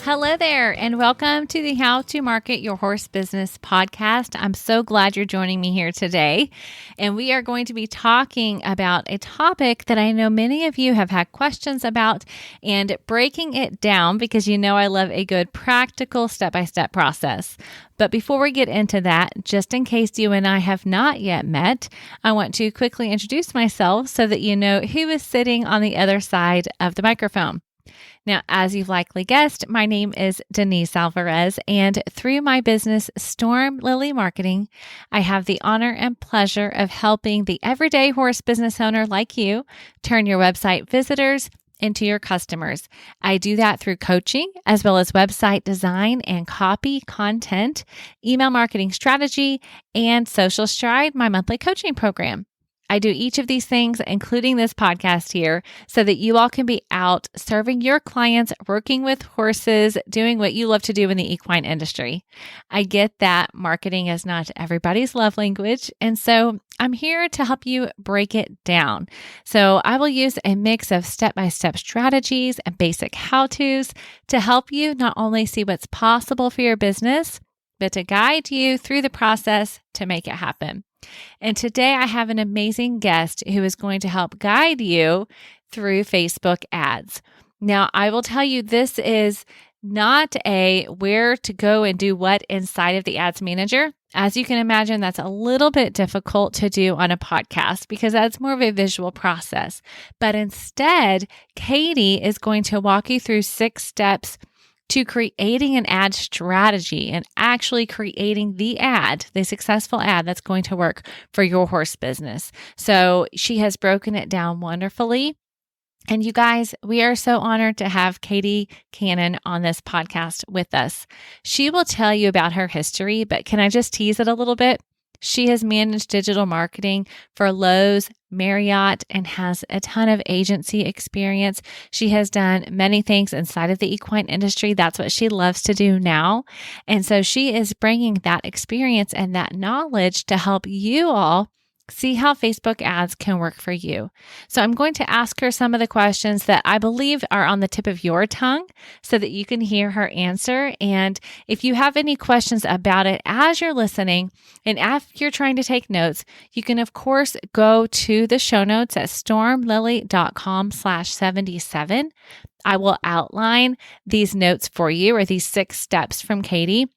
Hello there, and welcome to the How to Market Your Horse Business podcast. I'm so glad you're joining me here today. And we are going to be talking about a topic that I know many of you have had questions about and breaking it down because you know I love a good practical step-by-step process. But before we get into that, just in case you and I have not yet met, I want to quickly introduce myself so that you know who is sitting on the other side of the microphone. Now, as you've likely guessed, my name is Denise Alvarez, and through my business, Storm Lily Marketing, I have the honor and pleasure of helping the everyday horse business owner like you turn your website visitors into your customers. I do that through coaching, as well as website design and copy content, email marketing strategy, and Social Stride, my monthly coaching program. I do each of these things, including this podcast here, so that you all can be out serving your clients, working with horses, doing what you love to do in the equine industry. I get that marketing is not everybody's love language, and so I'm here to help you break it down. So I will use a mix of step-by-step strategies and basic how-tos to help you not only see what's possible for your business, but to guide you through the process to make it happen. And today I have an amazing guest who is going to help guide you through Facebook ads. Now, I will tell you, this is not a where to go and do what inside of the ads manager. As you can imagine, that's a little bit difficult to do on a podcast because that's more of a visual process. But instead, Katie is going to walk you through 6 steps to creating an ad strategy and actually creating the ad, the successful ad that's going to work for your horse business. So she has broken it down wonderfully. And you guys, we are so honored to have Katie Cannon on this podcast with us. She will tell you about her history, but can I just tease it a little bit? She has managed digital marketing for Lowe's, Marriott, and has a ton of agency experience. She has done many things inside of the equine industry. That's what she loves to do now. And so she is bringing that experience and that knowledge to help you all see how Facebook ads can work for you. So I'm going to ask her some of the questions that I believe are on the tip of your tongue so that you can hear her answer. And if you have any questions about it as you're listening and if you're trying to take notes, you can of course go to the show notes at stormlily.com/77. I will outline these notes for you, or these 6 steps from Katie.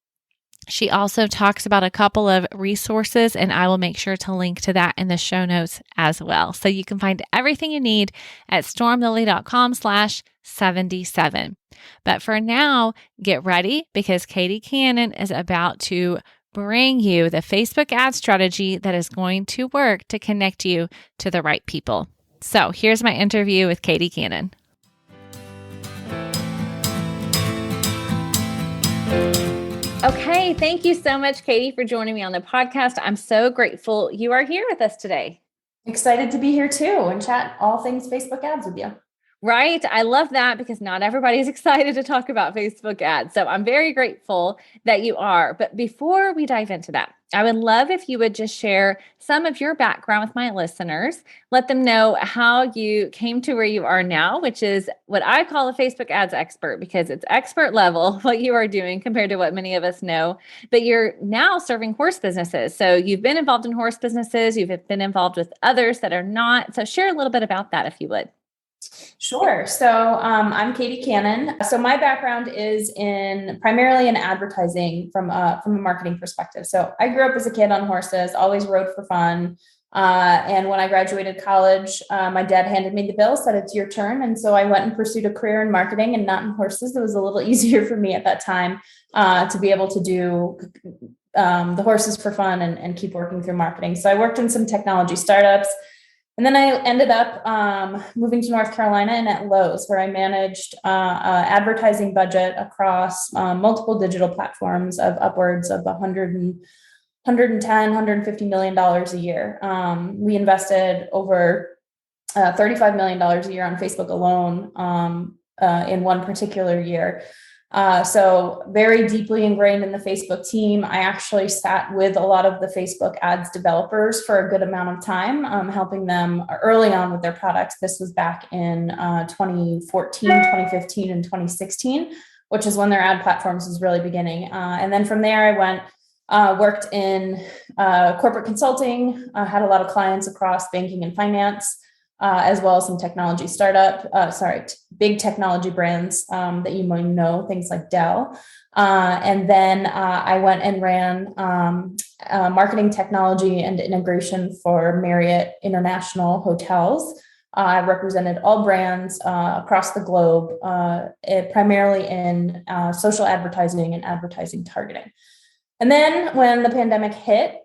She also talks about a couple of resources, and I will make sure to link to that in the show notes as well. So you can find everything you need at stormlily.com/77. But for now, get ready because Katie Cannon is about to bring you the Facebook ad strategy that is going to work to connect you to the right people. So here's my interview with Katie Cannon. Okay, thank you so much, Katie, for joining me on the podcast. I'm so grateful you are here with us today. Excited to be here too and chat all things Facebook ads with you. Right. I love that because not everybody is excited to talk about Facebook ads. So I'm very grateful that you are. But before we dive into that, I would love if you would just share some of your background with my listeners. Let them know how you came to where you are now, which is what I call a Facebook ads expert because it's expert level what you are doing compared to what many of us know. But you're now serving horse businesses. So you've been involved in horse businesses. You've been involved with others that are not. So share a little bit about that if you would. Sure. So I'm Katie Cannon. So my background is primarily in advertising from a marketing perspective. So I grew up as a kid on horses, always rode for fun. And when I graduated college, my dad handed me the bill, said it's your turn. And so I went and pursued a career in marketing and not in horses. It was a little easier for me at that time to be able to do the horses for fun and keep working through marketing. So I worked in some technology startups. And then I ended up moving to North Carolina and at Lowe's, where I managed advertising budget across multiple digital platforms of upwards of $110, $150 million a year. We invested over $35 million a year on Facebook alone in one particular year. So very deeply ingrained in the Facebook team. I actually sat with a lot of the Facebook ads developers for a good amount of time, helping them early on with their products. This was back in 2014, 2015, and 2016. which is when their ad platforms was really beginning. And then from there, I went, worked in corporate consulting, had a lot of clients across banking and finance, as well as some technology big technology brands that you might know, things like Dell. And then I went and ran marketing technology and integration for Marriott International Hotels. I represented all brands across the globe, primarily in social advertising and advertising targeting. And then when the pandemic hit,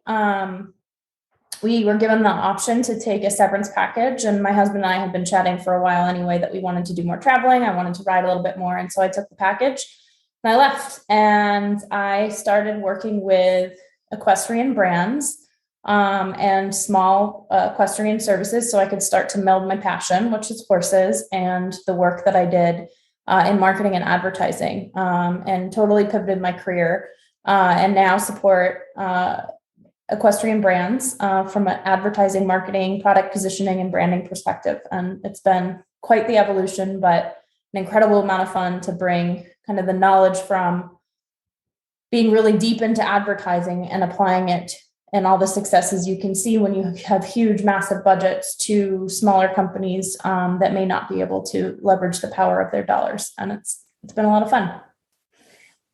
we were given the option to take a severance package. And my husband and I had been chatting for a while anyway that we wanted to do more traveling. I wanted to ride a little bit more. And so I took the package and I left. And I started working with equestrian brands and small equestrian services so I could start to meld my passion, which is horses, and the work that I did in marketing and advertising, and totally pivoted my career and now support equestrian brands from an advertising, marketing, product positioning, and branding perspective. And it's been quite the evolution, but an incredible amount of fun to bring kind of the knowledge from being really deep into advertising and applying it and all the successes you can see when you have huge, massive budgets to smaller companies that may not be able to leverage the power of their dollars. And it's been a lot of fun.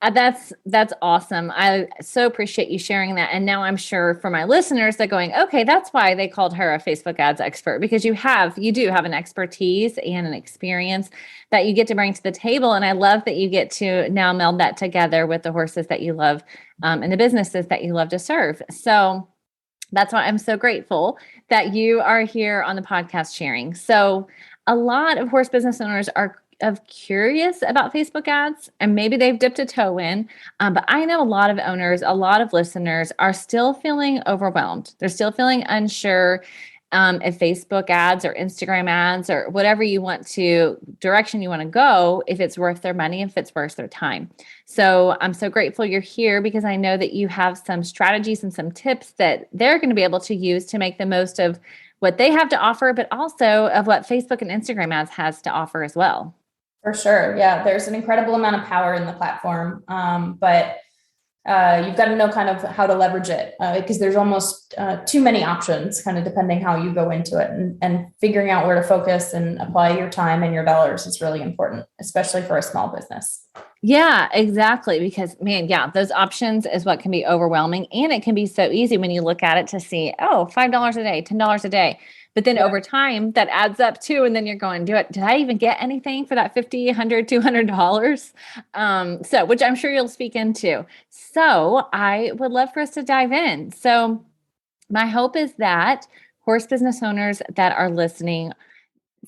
That's awesome. I so appreciate you sharing that. And now I'm sure for my listeners, they're going, okay, that's why they called her a Facebook ads expert, because you do have an expertise and an experience that you get to bring to the table. And I love that you get to now meld that together with the horses that you love and the businesses that you love to serve. So that's why I'm so grateful that you are here on the podcast sharing. So a lot of horse business owners are curious about Facebook ads, and maybe they've dipped a toe in. But I know a lot of owners, a lot of listeners are still feeling overwhelmed. They're still feeling unsure if Facebook ads or Instagram ads or whatever direction you want to go, if it's worth their money, if it's worth their time. So I'm so grateful you're here because I know that you have some strategies and some tips that they're going to be able to use to make the most of what they have to offer, but also of what Facebook and Instagram ads has to offer as well. For sure. Yeah, there's an incredible amount of power in the platform, but you've got to know kind of how to leverage it because there's almost too many options, kind of depending how you go into it, and figuring out where to focus and apply your time and your dollars is really important, especially for a small business. Yeah, exactly. Because those options is what can be overwhelming. And it can be so easy when you look at it to see, $5 a day, $10 a day. But then over time that adds up too. And then you're going, did I even get anything for that $50, $100, $200? So, which I'm sure you'll speak into. So I would love for us to dive in. So my hope is that horse business owners that are listening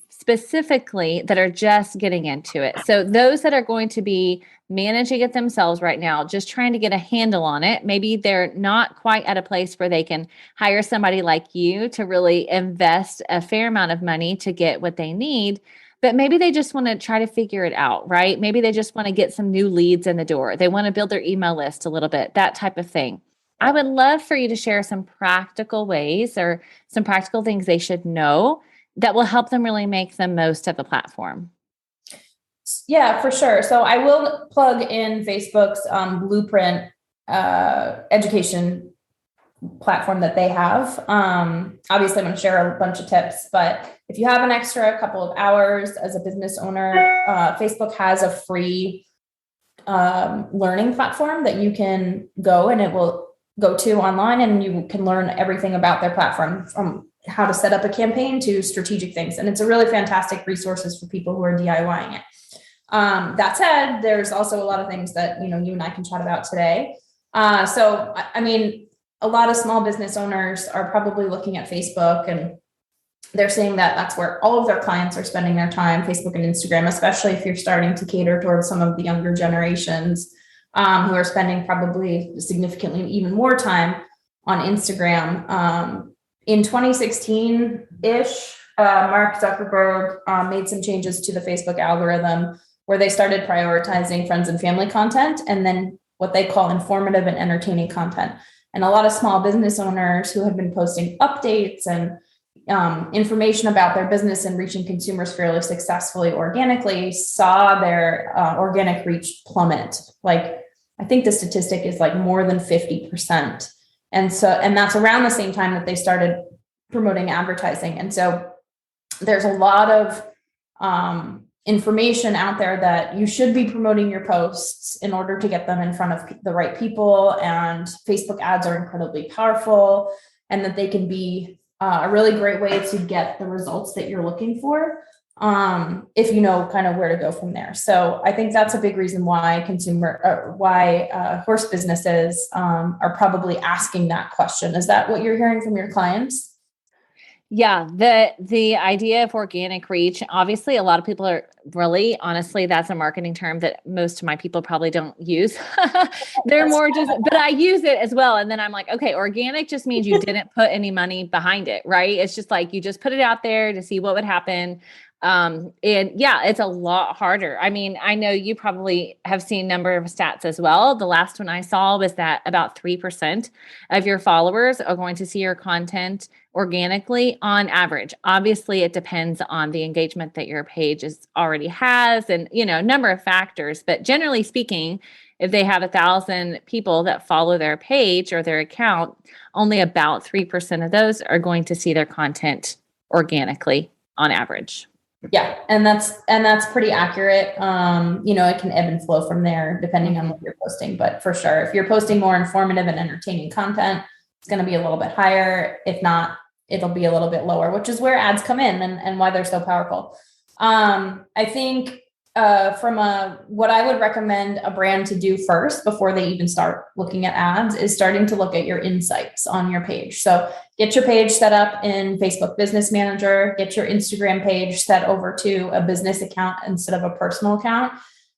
specifically that are just getting into it. So those that are going to be managing it themselves right now, just trying to get a handle on it. Maybe they're not quite at a place where they can hire somebody like you to really invest a fair amount of money to get what they need. But maybe they just want to try to figure it out, right? Maybe they just want to get some new leads in the door. They want to build their email list a little bit, that type of thing. I would love for you to share some practical ways or some practical things they should know that will help them really make the most of the platform. Yeah, for sure. So I will plug in Facebook's Blueprint education platform that they have. Obviously, I'm going to share a bunch of tips, but if you have an extra couple of hours as a business owner, Facebook has a free learning platform that you can go and it will go to online, and you can learn everything about their platform from how to set up a campaign to strategic things. And it's a really fantastic resources for people who are DIYing it. That said, there's also a lot of things that, you and I can chat about today. So, I mean, a lot of small business owners are probably looking at Facebook and they're seeing that that's where all of their clients are spending their time, Facebook and Instagram, especially if you're starting to cater towards some of the younger generations who are spending probably significantly even more time on Instagram. In 2016-ish, Mark Zuckerberg made some changes to the Facebook algorithm where they started prioritizing friends and family content and then what they call informative and entertaining content. And a lot of small business owners who had been posting updates and information about their business and reaching consumers fairly successfully organically saw their organic reach plummet. Like, I think the statistic is like more than 50%. And that's around the same time that they started promoting advertising. And so there's a lot of information out there that you should be promoting your posts in order to get them in front of the right people. And Facebook ads are incredibly powerful, and that they can be a really great way to get the results that you're looking for, if you know kind of where to go from there. So I think that's a big reason why horse businesses are probably asking that question. Is that what you're hearing from your clients? Yeah, the idea of organic reach, obviously a lot of people are really, honestly, that's a marketing term that most of my people probably don't use. They're more just, but I use it as well. And then I'm like, okay, organic just means you didn't put any money behind it, right? It's just like, you just put it out there to see what would happen. And yeah, it's a lot harder. I mean, I know you probably have seen number of stats as well. The last one I saw was that about 3% of your followers are going to see your content organically on average. Obviously, it depends on the engagement that your page already has and, number of factors. But generally speaking, if they have 1,000 people that follow their page or their account, only about 3% of those are going to see their content organically on average. Yeah. And that's pretty accurate. It can ebb and flow from there depending on what you're posting, but for sure, if you're posting more informative and entertaining content, it's going to be a little bit higher. If not, it'll be a little bit lower, which is where ads come in and why they're so powerful. I think what I would recommend a brand to do first before they even start looking at ads is starting to look at your insights on your page. So get your page set up in Facebook Business Manager, get your Instagram page set over to a business account instead of a personal account.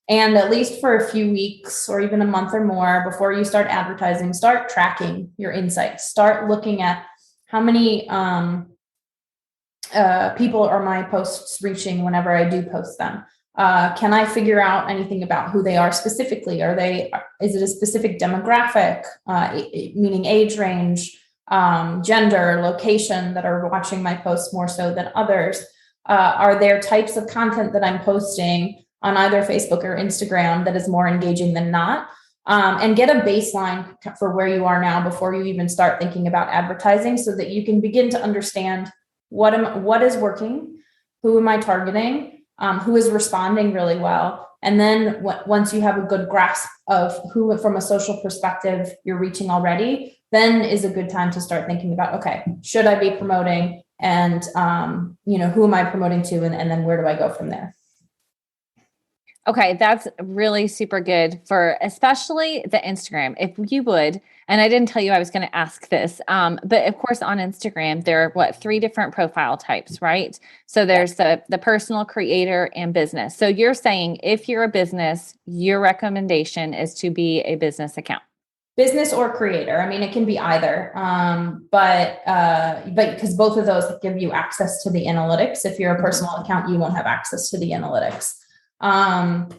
And at least for a few weeks or even a month or more before you start advertising, start tracking your insights, start looking at how many people are my posts reaching whenever I do post them. Can I figure out anything about who they are specifically? Is it a specific demographic, meaning age range, gender, location that are watching my posts more so than others? Are there types of content that I'm posting on either Facebook or Instagram that is more engaging than not? And get a baseline for where you are now before you even start thinking about advertising, so that you can begin to understand what is working, who am I targeting, who is responding really well. And then once you have a good grasp of who, from a social perspective, you're reaching already, then is a good time to start thinking about, okay, should I be promoting? And, who am I promoting to? And then where do I go from there? Okay, that's really super good for especially the Instagram. If you would, and I didn't tell you I was going to ask this, but of course on Instagram, there are 3 different profile types, right? So there's the personal, creator, and business. So you're saying if you're a business, your recommendation is to be a business account. Business or creator. I mean, it can be either, but because both of those give you access to the analytics. If you're a personal account, you won't have access to the analytics.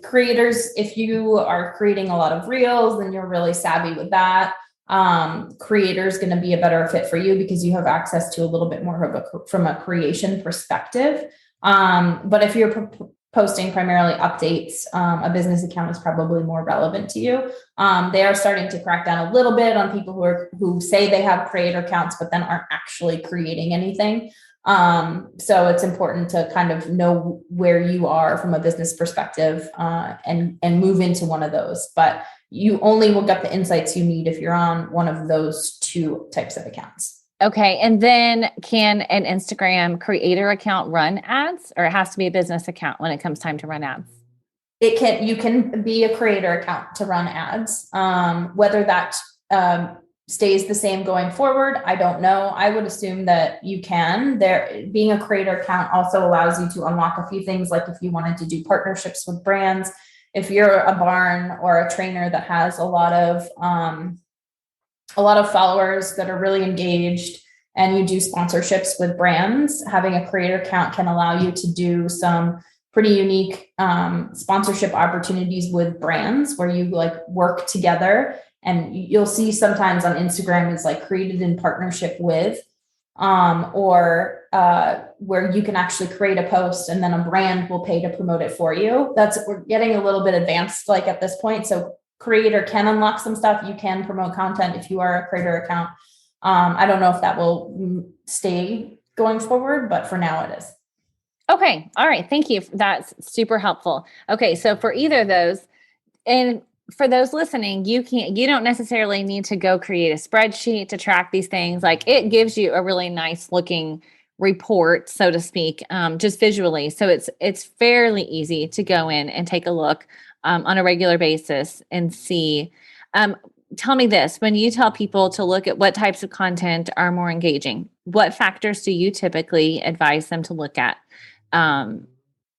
Creators, if you are creating a lot of reels, then you're really savvy with that. Creator is going to be a better fit for you because you have access to a little bit more from a creation perspective. But if you're posting primarily updates, a business account is probably more relevant to you. They are starting to crack down a little bit on people who say they have creator accounts, but then aren't actually creating anything. So it's important to kind of know where you are from a business perspective, and move into one of those, but you only will get the insights you need if you're on one of those 2 types of accounts. Okay. And then can an Instagram creator account run ads, or it has to be a business account when it comes time to run ads? You can be a creator account to run ads. Whether that, stays the same going forward, I don't know. I would assume that you can. Being a creator account also allows you to unlock a few things, like if you wanted to do partnerships with brands, if you're a barn or a trainer that has a lot of followers that are really engaged and you do sponsorships with brands, having a creator account can allow you to do some pretty unique sponsorship opportunities with brands where you work together. And you'll see sometimes on Instagram is created in partnership with, or where you can actually create a post and then a brand will pay to promote it for you. We're getting a little bit advanced like at this point. So creator can unlock some stuff. You can promote content if you are a creator account. I don't know if that will stay going forward, but for now it is. Okay. All right. Thank you. That's super helpful. Okay. So for either of those, and for those listening, you don't necessarily need to go create a spreadsheet to track these things. Like, it gives you a really nice looking report, so to speak, just visually. So it's fairly easy to go in and take a look on a regular basis and see. Tell me this, when you tell people to look at what types of content are more engaging, what factors do you typically advise them to look at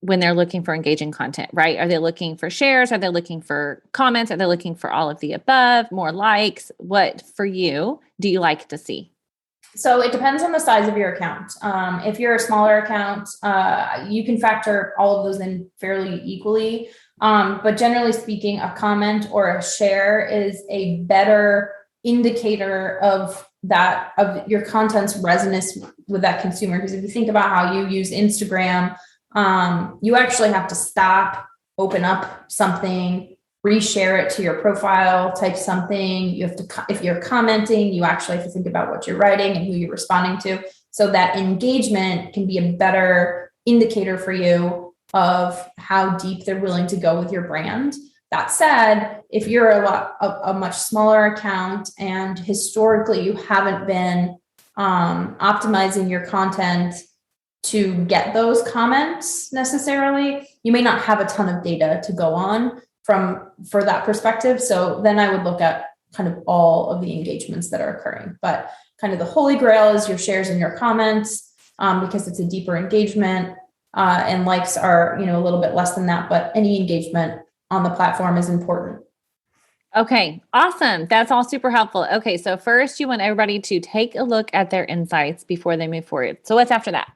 when they're looking for engaging content, right? Are they looking for shares? Are they looking for comments? Are they looking for all of the above, more likes? What for you do you like to see? So it depends on the size of your account. If you're a smaller account, you can factor all of those in fairly equally. But generally speaking, a comment or a share is a better indicator of your content's resonance with that consumer. Because if you think about how you use Instagram, you actually have to stop, open up something, reshare it to your profile, type something. You have to, if you're commenting, you actually have to think about what you're writing and who you're responding to. So that engagement can be a better indicator for you of how deep they're willing to go with your brand. That said, if you're a much smaller account and historically you haven't been optimizing your content to get those comments necessarily, you may not have a ton of data to go on for that perspective. So then I would look at kind of all of the engagements that are occurring. But kind of the holy grail is your shares and your comments, because it's a deeper engagement, and likes are, a little bit less than that, but any engagement on the platform is important. Okay, awesome. That's all super helpful. Okay, so first you want everybody to take a look at their insights before they move forward. So what's after that?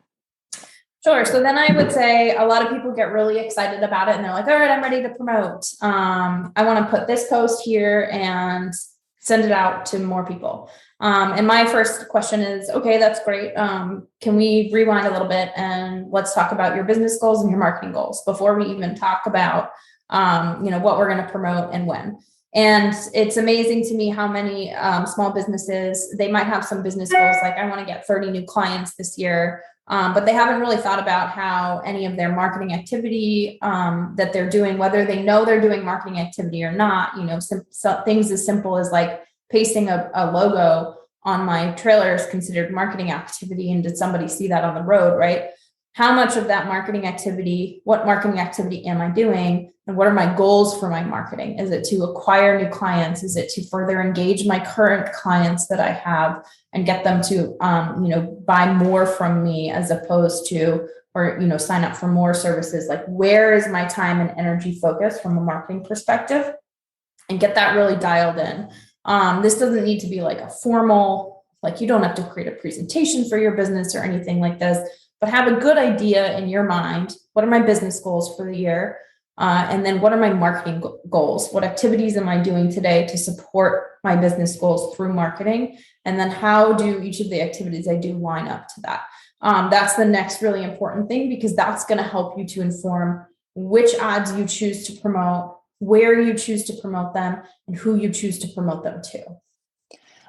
Sure. So then I would say a lot of people get really excited about it and they're like, all right, I'm ready to promote. I want to put this post here and send it out to more people. And my first question is, okay, that's great. Can we rewind a little bit and let's talk about your business goals and your marketing goals before we even talk about, what we're going to promote and when. And it's amazing to me how many small businesses, they might have some business goals, like I want to get 30 new clients this year. But they haven't really thought about how any of their marketing activity that they're doing, whether they know they're doing marketing activity or not, so things as simple as like pasting a logo on my trailer is considered marketing activity. And did somebody see that on the road, right? How much of that marketing activity, what marketing activity am I doing? And what are my goals for my marketing? Is it to acquire new clients? Is it to further engage my current clients that I have and get them to, buy more from me as opposed to, or, sign up for more services? Like, where is my time and energy focused from a marketing perspective? And get that really dialed in. This doesn't need to be like a formal, like you don't have to create a presentation for your business or anything like this, but have a good idea in your mind. What are my business goals for the year? And then what are my marketing goals? What activities am I doing today to support my business goals through marketing? And then how do each of the activities I do line up to that? That's the next really important thing, because that's going to help you to inform which ads you choose to promote, where you choose to promote them, and who you choose to promote them to.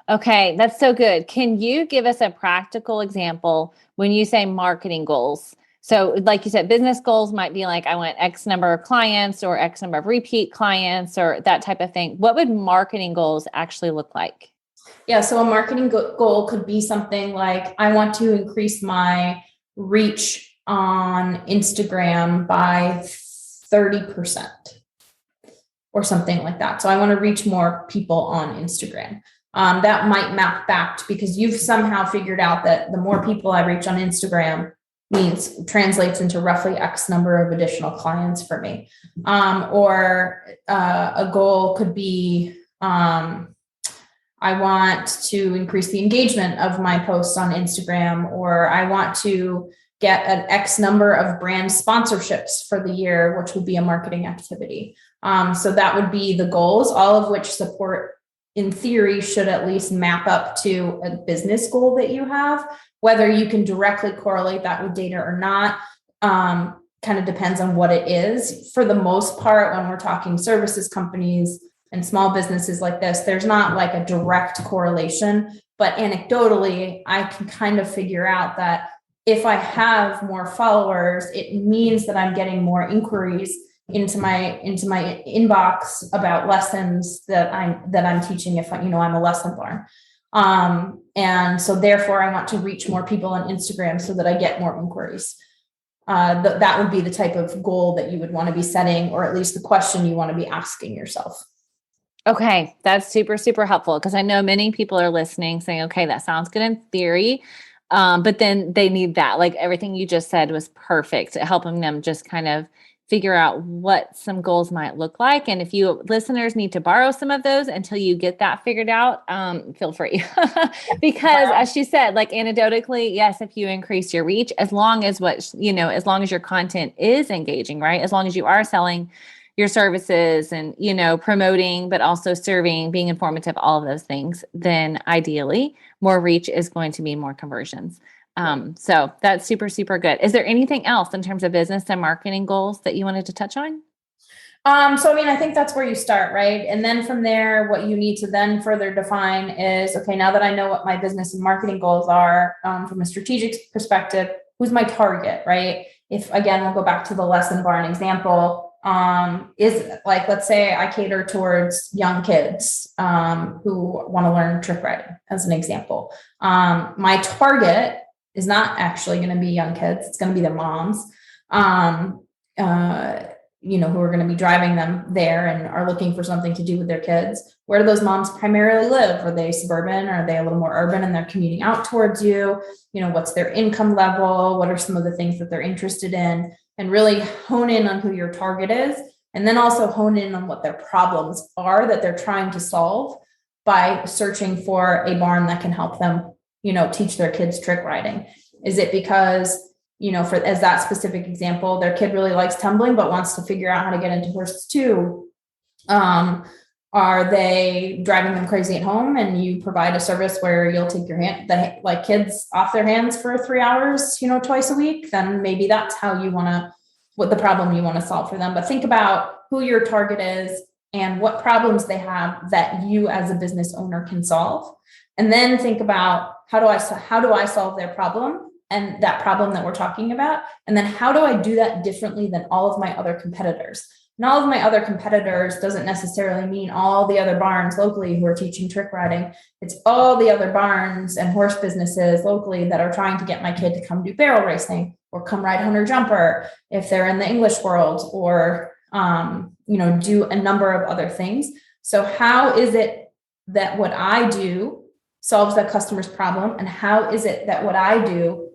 Okay, that's so good. Can you give us a practical example when you say marketing goals? So like you said, business goals might be like, I want X number of clients or X number of repeat clients or that type of thing. What would marketing goals actually look like? Yeah, so a marketing goal could be something like, I want to increase my reach on Instagram by 30%. Or something like that. So I want to reach more people on Instagram. That might map back to, because you've somehow figured out that the more people I reach on Instagram translates into roughly X number of additional clients for me. Or a goal could be, I want to increase the engagement of my posts on Instagram, or I want to get an X number of brand sponsorships for the year, which would be a marketing activity. So that would be the goals, all of which support in theory, should at least map up to a business goal that you have. Whether you can directly correlate that with data or not, kind of depends on what it is. For the most part, when we're talking services companies and small businesses like this, there's not like a direct correlation, but anecdotally, I can kind of figure out that if I have more followers, it means that I'm getting more inquiries into my inbox about lessons that I'm teaching, if I'm a lesson learner. And so therefore I want to reach more people on Instagram so that I get more inquiries. That would be the type of goal that you would want to be setting, or at least the question you want to be asking yourself. Okay. That's super, super helpful, because I know many people are listening saying, okay, that sounds good in theory. But then they need that, like everything you just said was perfect at helping them just kind of figure out what some goals might look like. And if you listeners need to borrow some of those until you get that figured out, feel free. Because as she said, like anecdotally, yes, if you increase your reach, as long as as long as your content is engaging, right? As long as you are selling your services and, promoting, but also serving, being informative, all of those things, then ideally more reach is going to mean more conversions. So that's super, super good. Is there anything else in terms of business and marketing goals that you wanted to touch on? I think that's where you start, right? And then from there, what you need to then further define is, okay, now that I know what my business and marketing goals are, from a strategic perspective, who's my target, right? If again, we'll go back to the lesson barn example, is like, let's say I cater towards young kids, who want to learn trick riding as an example. My target is not actually going to be young kids. It's going to be their moms, who are going to be driving them there and are looking for something to do with their kids. Where do those moms primarily live? Are they suburban? Or are they a little more urban and they're commuting out towards you? What's their income level? What are some of the things that they're interested in? And really hone in on who your target is. And then also hone in on what their problems are that they're trying to solve by searching for a barn that can help them, teach their kids trick riding. Is it because, as that specific example, their kid really likes tumbling, but wants to figure out how to get into horses too? Are they driving them crazy at home and you provide a service where you'll take your kids off their hands for 3 hours, twice a week? Then maybe that's how what the problem you want to solve for them. But think about who your target is and what problems they have that you as a business owner can solve. And then think about how do I solve their problem and that problem that we're talking about? And then how do I do that differently than all of my other competitors? And all of my other competitors doesn't necessarily mean all the other barns locally who are teaching trick riding. It's all the other barns and horse businesses locally that are trying to get my kid to come do barrel racing or come ride hunter jumper if they're in the English world, or, do a number of other things. So how is it that what I do solves that customer's problem? And how is it that what I do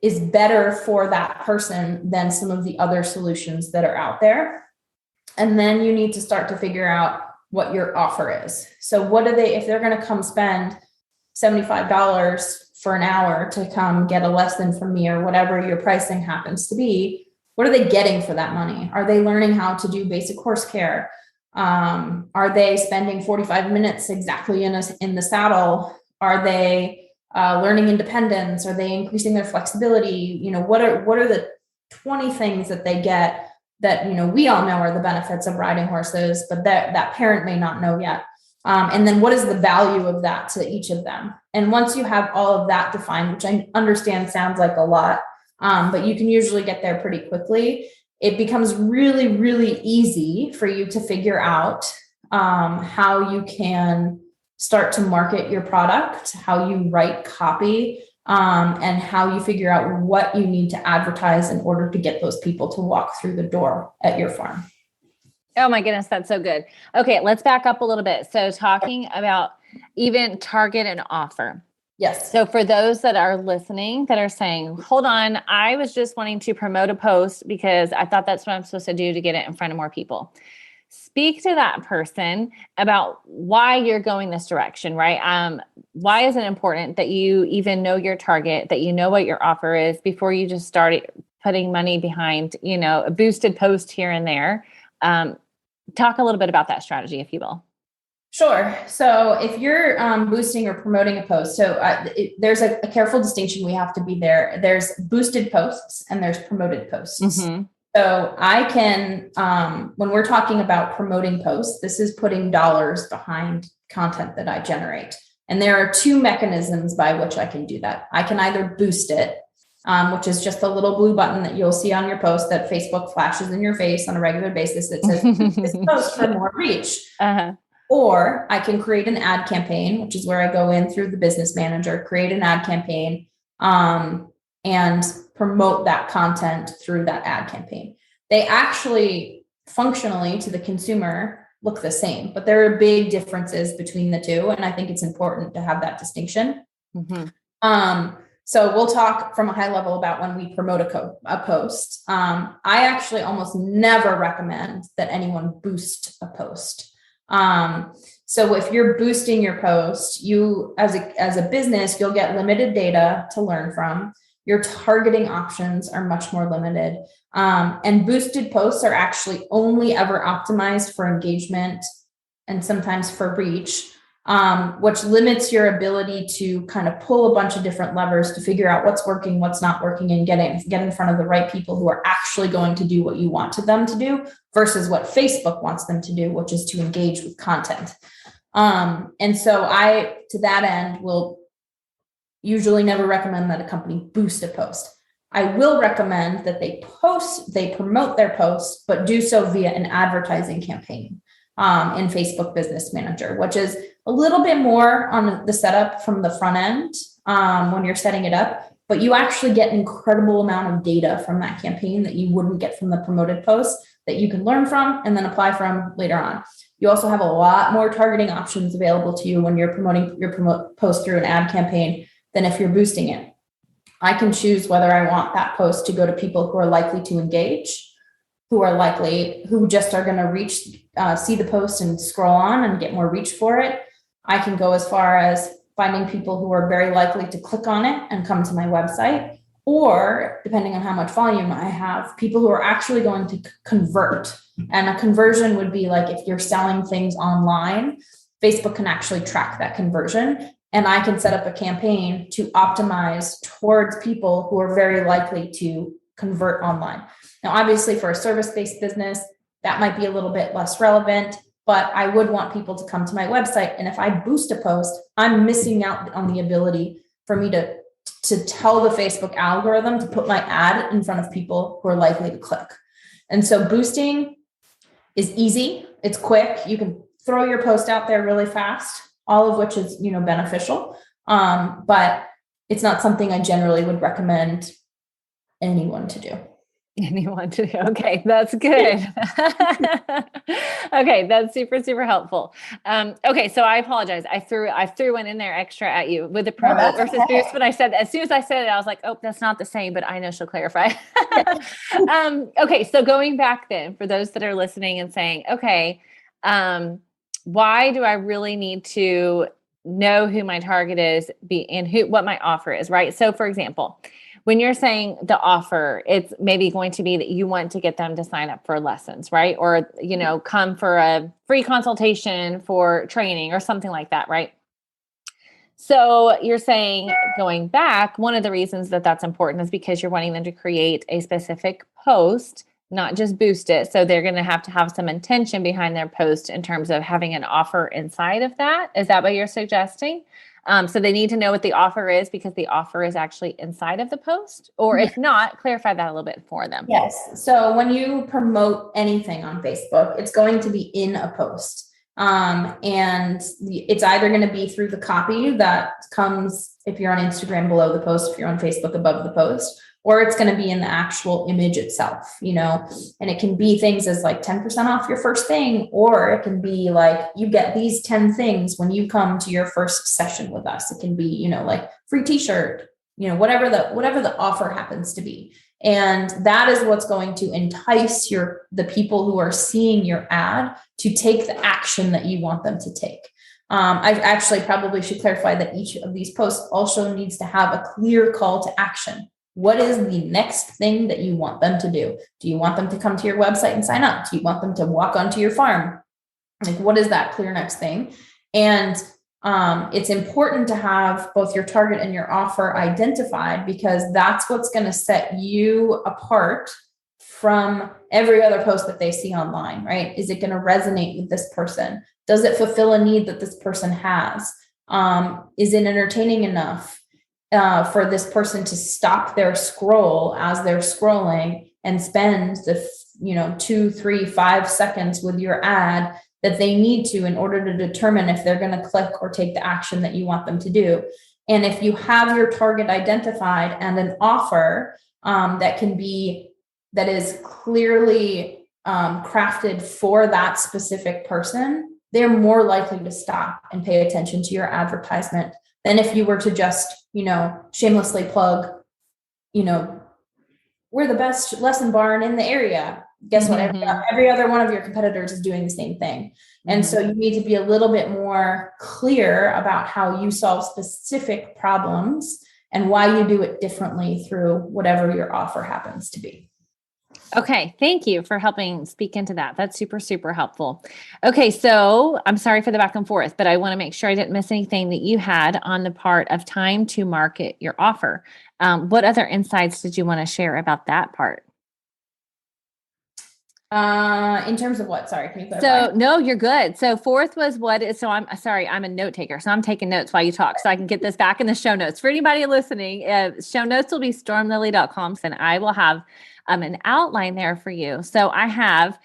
is better for that person than some of the other solutions that are out there? And then you need to start to figure out what your offer is. So if they're going to come spend $75 for an hour to come get a lesson from me or whatever your pricing happens to be, what are they getting for that money? Are they learning how to do basic horse care? Are they spending 45 minutes exactly in the saddle? Are they learning independence? Are they increasing their flexibility? What are the 20 things that they get that, we all know are the benefits of riding horses, but that parent may not know yet. And then what is the value of that to each of them? And once you have all of that defined, which I understand sounds like a lot, but you can usually get there pretty quickly, it becomes really, really easy for you to figure out how you can start to market your product, how you write copy, and how you figure out what you need to advertise in order to get those people to walk through the door at your farm. Oh my goodness, that's so good. Okay, let's back up a little bit. So talking about even target and offer. Yes. So for those that are listening that are saying, hold on, I was just wanting to promote a post because I thought that's what I'm supposed to do to get it in front of more people. Speak to that person about why you're going this direction, right? Why is it important that you even know your target, that you know what your offer is before you just start putting money behind, a boosted post here and there? Talk a little bit about that strategy, if you will. Sure. So if you're boosting or promoting a post, there's a careful distinction we have to be there. There's boosted posts and there's promoted posts. Mm-hmm. So I can, when we're talking about promoting posts, this is putting dollars behind content that I generate. And there are two mechanisms by which I can do that. I can either boost it, which is just a little blue button that you'll see on your post that Facebook flashes in your face on a regular basis that says, this post for more reach. Uh-huh. Or I can create an ad campaign, which is where I go in through the business manager, create an ad campaign, and promote that content through that ad campaign. They actually functionally to the consumer look the same, but there are big differences between the two. And I think it's important to have that distinction. Mm-hmm. So we'll talk from a high level about when we promote a post. I actually almost never recommend that anyone boost a post. So if you're boosting your post, you as a business, you'll get limited data to learn from. Your targeting options are much more limited. And boosted posts are actually only ever optimized for engagement and sometimes for reach, which limits your ability to kind of pull a bunch of different levers to figure out what's working, what's not working, and get in front of the right people who are actually going to do what you want them to do versus what Facebook wants them to do, which is to engage with content. And so I, to that end, will usually never recommend that a company boost a post. I will recommend that they promote their posts, but do so via an advertising campaign in Facebook Business Manager, which is a little bit more on the setup from the front end when you're setting it up, but you actually get an incredible amount of data from that campaign that you wouldn't get from the promoted posts that you can learn from and then apply from later on. You also have a lot more targeting options available to you when you're promoting your post through an ad campaign than if you're boosting it. I can choose whether I want that post to go to people who are likely to engage, who just are going to see the post and scroll on and get more reach for it. I can go as far as finding people who are very likely to click on it and come to my website, or depending on how much volume I have, people who are actually going to convert. And a conversion would be like if you're selling things online, Facebook can actually track that conversion. And I can set up a campaign to optimize towards people who are very likely to convert online. Now, obviously, for a service-based business, that might be a little bit less relevant, but I would want people to come to my website. And if I boost a post, I'm missing out on the ability for me to tell the Facebook algorithm to put my ad in front of people who are likely to click. And so boosting is easy. It's quick. You can throw your post out there really fast, all of which is, beneficial. But it's not something I generally would recommend anyone to do. Okay, that's good. Okay, that's super, super helpful. Okay, so I apologize. I threw one in there extra at you with the promote versus boost, but as soon as I said it, I was like, oh, that's not the same, but I know she'll clarify. Okay, so going back then, for those that are listening and saying, okay, why do I really need to know who my target is, and what my offer is, right? So for example, when you're saying the offer, it's maybe going to be that you want to get them to sign up for lessons, right? Or, come for a free consultation for training or something like that, right? So you're saying, going back, one of the reasons that that's important is because you're wanting them to create a specific post, not just boost it. So they're going to have some intention behind their post in terms of having an offer inside of that. Is that what you're suggesting? So they need to know what the offer is because the offer is actually inside of the post, or if not, clarify that a little bit for them. Yes. So when you promote anything on Facebook, it's going to be in a post. And it's either going to be through the copy that comes, if you're on Instagram, below the post, if you're on Facebook, above the post, or it's going to be in the actual image itself, and it can be things as like 10% off your first thing, or it can be like, you get these 10 things when you come to your first session with us. It can be, like free t-shirt, whatever the offer happens to be. And that is what's going to entice the people who are seeing your ad to take the action that you want them to take. I actually probably should clarify that each of these posts also needs to have a clear call to action. What is the next thing that you want them to do? Do you want them to come to your website and sign up? Do you want them to walk onto your farm? Like, what is that clear next thing? And it's important to have both your target and your offer identified, because that's what's going to set you apart from every other post that they see online, right? Is it going to resonate with this person? Does it fulfill a need that this person has? Is it entertaining enough for this person to stop their scroll as they're scrolling and spend the 2, 3, 5 seconds with your ad that they need to in order to determine if they're going to click or take the action that you want them to do? And if you have your target identified and an offer that is clearly crafted for that specific person, they're more likely to stop and pay attention to your advertisement than if you were to just, shamelessly plug, we're the best lesson barn in the area. Guess what? Every other one of your competitors is doing the same thing. And so you need to be a little bit more clear about how you solve specific problems and why you do it differently through whatever your offer happens to be. Okay. Thank you for helping speak into that. That's super, super helpful. Okay. So I'm sorry for the back and forth, but I want to make sure I didn't miss anything that you had on the part of time to market your offer. What other insights did you want to share about that part? In terms of what? Sorry, can you clarify? So no, you're good. So fourth was so I'm sorry, I'm a note taker. So I'm taking notes while you talk so I can get this back in the show notes. For anybody listening, show notes will be stormlily.com, and I will have an outline there for you. So I have,